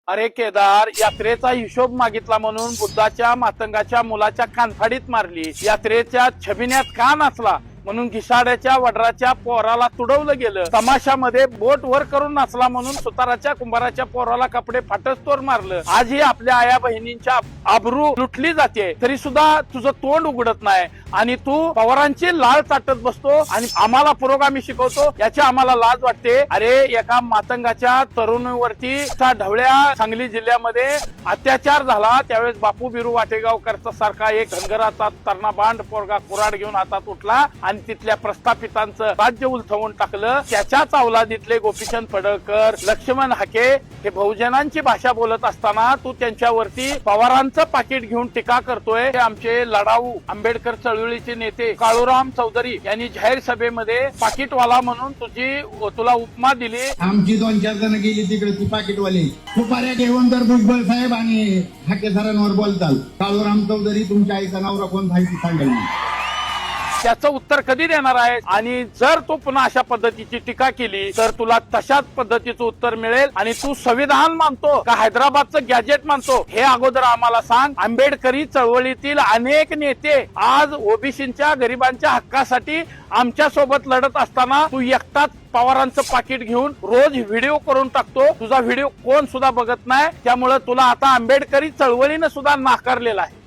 अरे केदार, यात्रेचा हिशोब मागितला म्हणून बुद्धाच्या मातंगाच्या मुलाच्या कानफाडीत मारली. यात्रेच्या छबिन्यात का नाचला म्हणून घिसाड्याच्या वडराच्या पोराला तुडवलं गेलं. तमाशामध्ये बोट वर करून नाचला म्हणून सुताराच्या कुंभाराच्या पोराला कपडे फाटस्तोर मारलं. आजही आपल्या आया बहिणींच्या आबरू लुटली जाते, तरी सुद्धा तुझं तोंड उघडत नाही आणि तू पवारांची लाळ चाटत बसतो आणि आम्हाला पुरोगामी शिकवतो. याची आम्हाला लाज वाटते. अरे, एका मातंगाच्या तरुणीवरती ढवळ्या सांगली जिल्ह्यामध्ये अत्याचार झाला, त्यावेळेस बापू बिरू वाटेगावकरचा सारखा एक धनगराचा तरणा पोरगा कुराड घेऊन हातात उठला आणि तिथल्या प्रस्थापितांचं राज्य उलथवून टाकलं. त्याच्याच अवलादीतले गोपीचंद पडळकर, लक्ष्मण हाके हे बहुजनांची भाषा बोलत असताना तू त्यांच्यावरती पवारांचं पाकिट घेऊन टीका करतोय. आमचे लढाऊ आंबेडकर चळवळीचे नेते काळूराम चौधरी यांनी जाहीर सभेमध्ये पाकिटवाला म्हणून तुला उपमा दिली. आमची 2-4 जण गेली तिकडे ती पाकिटवाली सुपाऱ्या घेऊन तर भुजबळ साहेब आणि हाके सरांवर बोलताल. काळूराम चौधरी तुमच्या आईचा नवरा कोण माहिती सांगेल ना. त्याचं उत्तर कधी देणार आहे? आणि जर तू पुन्हा अशा पद्धतीची टीका केली तर तुला तशाच पद्धतीचं उत्तर मिळेल. आणि तू संविधान मानतो का हैदराबादचं गॅजेट मानतो हे अगोदर आम्हाला सांग. आंबेडकरी चळवळीतील अनेक नेते आज ओबीसींच्या गरिबांच्या हक्कासाठी आमच्या सोबत लढत असताना तू एकटाच पवारांचं पाकिट घेऊन रोज व्हिडिओ करून टाकतो. तुझा व्हिडिओ कोण सुद्धा बघत नाही. त्यामुळे तुला आता आंबेडकरी चळवळीनं सुद्धा नाकारलेला आहे.